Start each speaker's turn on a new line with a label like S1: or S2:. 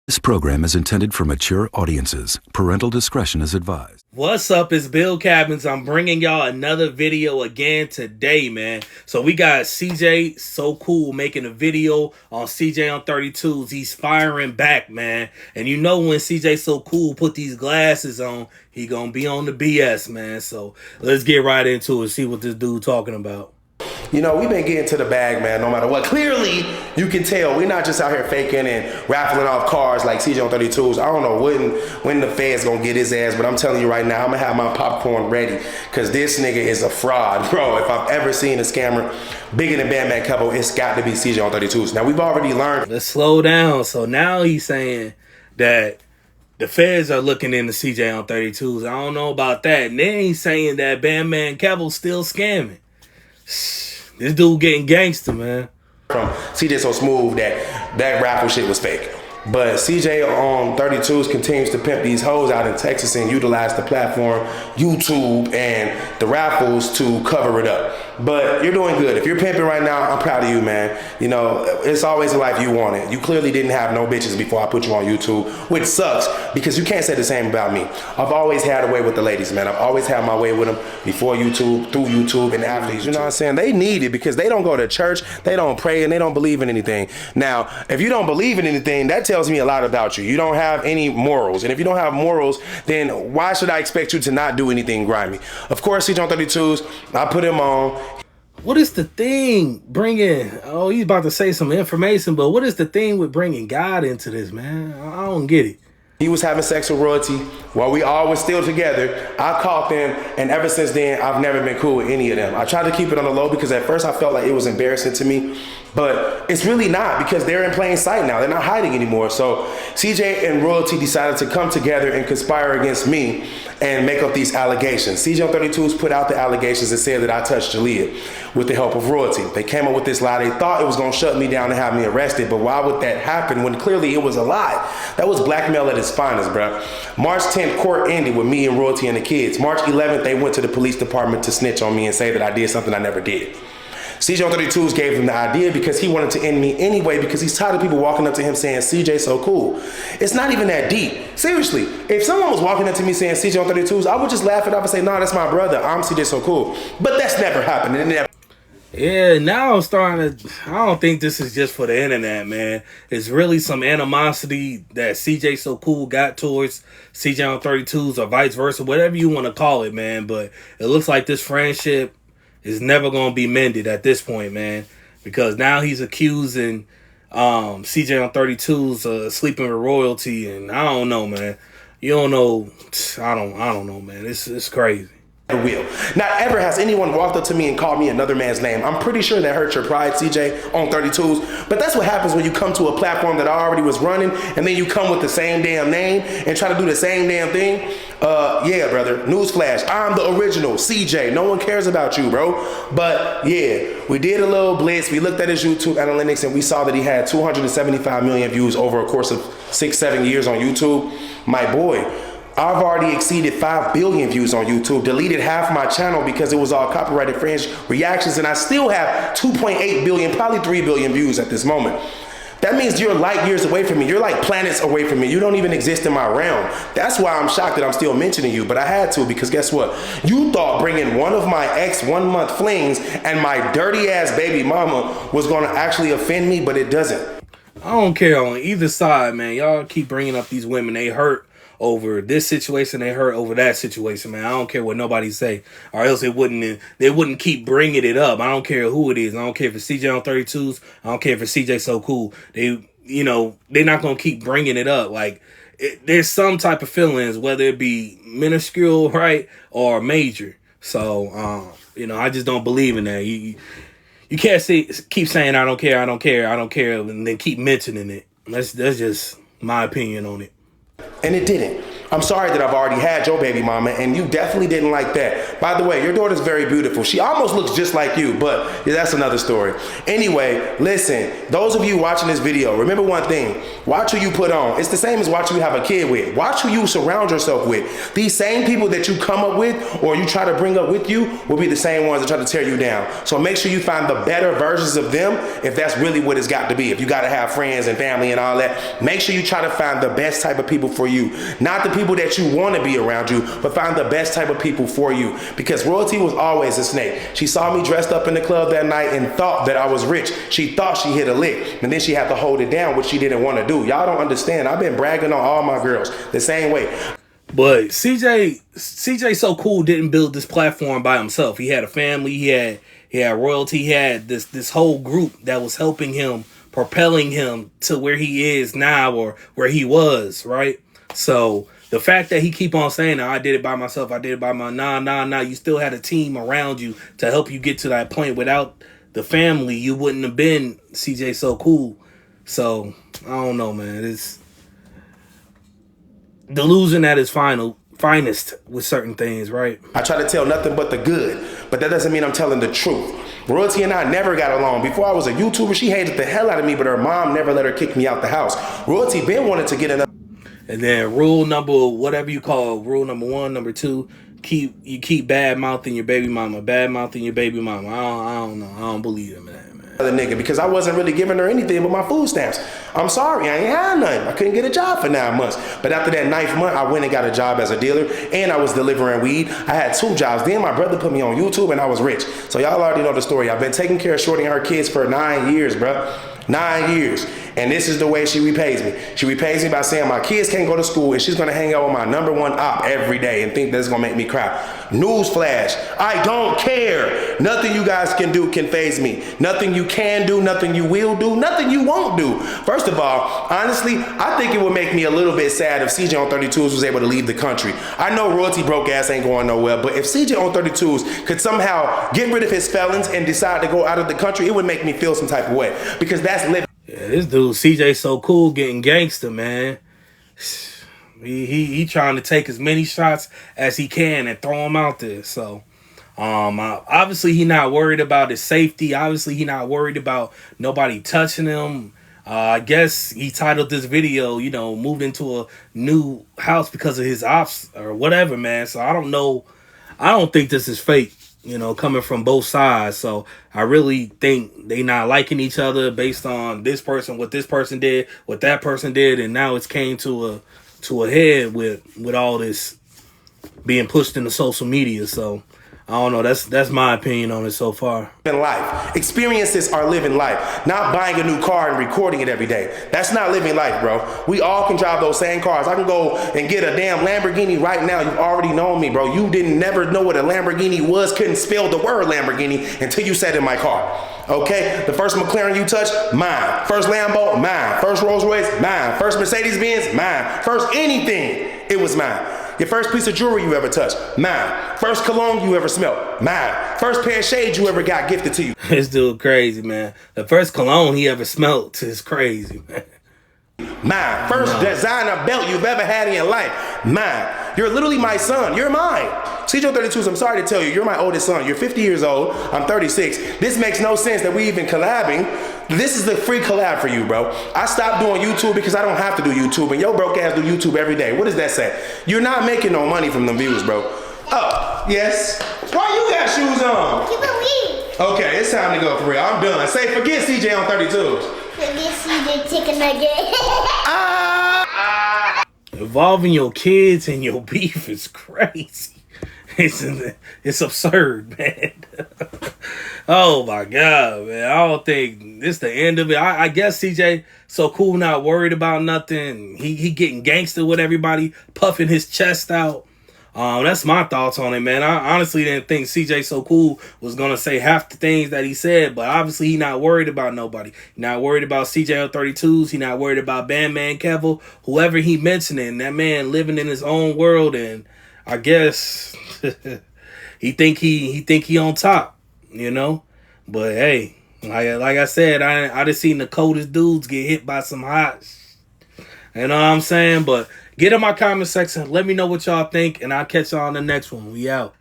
S1: This program is intended for mature audiences. Parental discretion is advised.
S2: What's up? It's Bill Cabins. I'm bringing y'all another video again today, man. So we got CJ So Cool making a video on CJ on 32's. He's firing back, man. And you know when CJ So Cool put these glasses on, he gonna be on the BS, man. So let's get right into it, see what this dude talking about.
S3: You know, we've been getting to the bag, man, no matter what. Clearly, you can tell we're not just out here faking and raffling off cars like CJ on 32's. I don't know when the Fed's gonna get his ass, but I'm telling you right now, I'm gonna have my popcorn ready because this nigga is a fraud, bro. If I've ever seen a scammer bigger than Bam Couple, it's got to be CJ on 32's. Now, we've already learned.
S2: Let's slow down. So now he's saying that the feds are looking into CJ on 32's. I don't know about that. And then he's saying that Bam Kevil's still scamming. This dude getting gangster, man.
S3: From CJ So Smooth that raffle shit was fake. But CJ on 32's continues to pimp these hoes out in Texas and utilize the platform, YouTube, and the raffles to cover it up. But you're doing good. If you're pimping right now, I'm proud of you, man. You know, it's always the life you wanted. You clearly didn't have no bitches before I put you on YouTube, which sucks because you can't say the same about me. I've always had a way with the ladies, man. I've always had my way with them before YouTube, through YouTube, and after YouTube. You know what I'm saying? They need it because they don't go to church, they don't pray, and they don't believe in anything. Now, if you don't believe in anything, that tells me a lot about you. You don't have any morals. And if you don't have morals, then why should I expect you to not do anything grimy? Of course, CJ on 32's, I put him on.
S2: What is the thing bringing, oh, he's about to say some information, but what is the thing with bringing God into this, man? I don't get it.
S3: He was having sex with royalty while we all were still together. I caught them, and ever since then, I've never been cool with any of them. I tried to keep it on the low because at first I felt like it was embarrassing to me, but it's really not because they're in plain sight now. They're not hiding anymore. So CJ and royalty decided to come together and conspire against me and make up these allegations. CJ on 32's put out the allegations and said that I touched Jalea with the help of royalty. They came up with this lie. They thought it was going to shut me down and have me arrested, but why would that happen when clearly it was a lie? That was blackmail at its finest, bro. March 10th, court ended with me and royalty and the kids. March 11th, they went to the police department to snitch on me and say that I did something I never did. CJ on 32's gave him the idea because he wanted to end me anyway because he's tired of people walking up to him saying, CJ So Cool. It's not even that deep. Seriously, if someone was walking up to me saying CJ on 32's, I would just laugh it off and say, nah, that's my brother. I'm CJ So Cool. But that's never happened. It never.
S2: Yeah, now I'm starting to, I don't think this is just for the internet, man. It's really some animosity that CJ So Cool got towards CJ on 32's or vice versa, whatever you want to call it, man. But it looks like this friendship is never going to be mended at this point, man, because now he's accusing CJ on 32's sleeping with royalty, and I don't know, man. You don't know. I don't know, man. It's crazy.
S3: Will. Not ever has anyone walked up to me and called me another man's name. I'm pretty sure that hurt your pride, CJ, on 32's. But that's what happens when you come to a platform that I already was running, and then you come with the same damn name and try to do the same damn thing. Yeah, brother. Newsflash. I'm the original CJ. No one cares about you, bro. But yeah, we did a little blitz. We looked at his YouTube analytics, and we saw that he had 275 million views over a course of 6-7 years on YouTube. My boy, I've already exceeded 5 billion views on YouTube, deleted half my channel because it was all copyright infringed reactions, and I still have 2.8 billion, probably 3 billion views at this moment. That means you're light years away from me. You're like planets away from me. You don't even exist in my realm. That's why I'm shocked that I'm still mentioning you, but I had to because guess what? You thought bringing one of my ex 1-month flings and my dirty ass baby mama was gonna actually offend me, but it doesn't.
S2: I don't care on either side, man. Y'all keep bringing up these women. They hurt over this situation, they hurt over that situation, man. I don't care what nobody say, or else they wouldn't keep bringing it up. I don't care who it is. I don't care if it's CJ on 32's. I don't care if it's CJ So Cool. They're not gonna keep bringing it up. Like there's some type of feelings, whether it be minuscule, right, or major. So I just don't believe in that. You can't keep saying I don't care, and then keep mentioning it. That's just my opinion on it.
S3: And it didn't. I'm sorry that I've already had your baby mama, and you definitely didn't like that. By the way, your daughter's very beautiful. She almost looks just like you, but yeah, that's another story. Anyway, listen, those of you watching this video, remember one thing. Watch who you put on. It's the same as watch who you have a kid with. Watch who you surround yourself with. These same people that you come up with or you try to bring up with you will be the same ones that try to tear you down. So make sure you find the better versions of them if that's really what it's got to be. If you got to have friends and family and all that, make sure you try to find the best type of people for you. Not the people that you want to be around you, but find the best type of people for you. Because royalty was always a snake. She saw me dressed up in the club that night and thought that I was rich. She thought she hit a lick, and then she had to hold it down, which she didn't want to do. Y'all don't understand. I've been bragging on all my girls the same way.
S2: But CJ So Cool didn't build this platform by himself. He had a family. He had royalty. He had this whole group that was helping him, propelling him to where he is now or where he was, right? So the fact that he keep on saying, I did it by myself, I did it by my, nah, you still had a team around you to help you get to that point. Without the family, you wouldn't have been CJ So Cool. So, I don't know, man. It's delusion at its finest with certain things, right?
S3: I try to tell nothing but the good, but that doesn't mean I'm telling the truth. Royalty and I never got along. Before I was a YouTuber, she hated the hell out of me, but her mom never let her kick me out the house. Royalty been wanted to get another.
S2: And then rule number, whatever you call, rule number 1, number 2, you keep bad mouthing your baby mama, I don't know. I don't believe in that, man.
S3: Other nigga, because I wasn't really giving her anything but my food stamps. I'm sorry, I ain't had nothing. I couldn't get a job for 9 months. But after that 9th month, I went and got a job as a dealer, and I was delivering weed. I had 2 jobs. Then my brother put me on YouTube, and I was rich. So y'all already know the story. I've been taking care of Shorty and her kids for 9 years, bro. 9 years. And this is the way she repays me. She repays me by saying my kids can't go to school and she's gonna hang out with my #1 op every day and think that's gonna make me cry. Newsflash, I don't care. Nothing you guys can do can faze me. Nothing you can do, nothing you will do, nothing you won't do. First of all, honestly, I think it would make me a little bit sad if CJ on 32's was able to leave the country. I know royalty broke ass ain't going nowhere, but if CJ on 32's could somehow get rid of his felons and decide to go out of the country, it would make me feel some type of way, because that's living.
S2: Yeah, this dude CJ So Cool getting gangster, man. He trying to take as many shots as he can and throw them out there. So obviously he not worried about his safety. Obviously he not worried about nobody touching him. I guess he titled this video, moved into a new house because of his ops or whatever, man. So I don't know. I don't think this is fake, coming from both sides. So I really think they not liking each other based on this person, what this person did, what that person did, and now it's came to a head with all this being pushed into social media. So I don't know. That's my opinion on it so far.
S3: Life. Experiences are living life. Not buying a new car and recording it every day. That's not living life, bro. We all can drive those same cars. I can go and get a damn Lamborghini right now. You've already known me, bro. You didn't never know what a Lamborghini was, couldn't spell the word Lamborghini until you sat in my car. Okay? The first McLaren you touched, mine. First Lambo, mine. First Rolls Royce, mine. First Mercedes-Benz, mine. First anything, it was mine. Your first piece of jewelry you ever touched, mine. First cologne you ever smelled, mine. First pair of shades you ever got gifted to you.
S2: This dude crazy, man. The first cologne he ever smelled is crazy, man.
S3: Mine. First designer belt you've ever had in your life, mine. You're literally my son. You're mine. CJ 32's, I'm sorry to tell you, you're my oldest son. You're 50 years old. I'm 36. This makes no sense that we even collabing. This is the free collab for you, bro. I stopped doing YouTube because I don't have to do YouTube, and your broke ass do YouTube every day. What does that say? You're not making no money from them views, bro. Oh, yes. Why you got shoes on?
S4: Keep it weird.
S3: Okay, it's time to go for real. I'm done. Say, forget CJ on 32's.
S4: Forget CJ chicken nugget.
S2: Involving your kids in your beef is crazy. It's absurd, man. Oh my God, man. I don't think this the end of it. I guess CJ So Cool not worried about nothing. He getting gangster with everybody, puffing his chest out. That's my thoughts on it, man. I honestly didn't think CJ So Cool was gonna say half the things that he said, but obviously he not worried about nobody. He not worried about CJ on 32's. He not worried about Bandman Kevo, whoever he mentioning. That man living in his own world, and I guess he think he on top, But hey, like I said, I just seen the coldest dudes get hit by some hot. You know what I'm saying? But Get in my comment section. Let me know what y'all think, and I'll catch y'all on the next one. We out.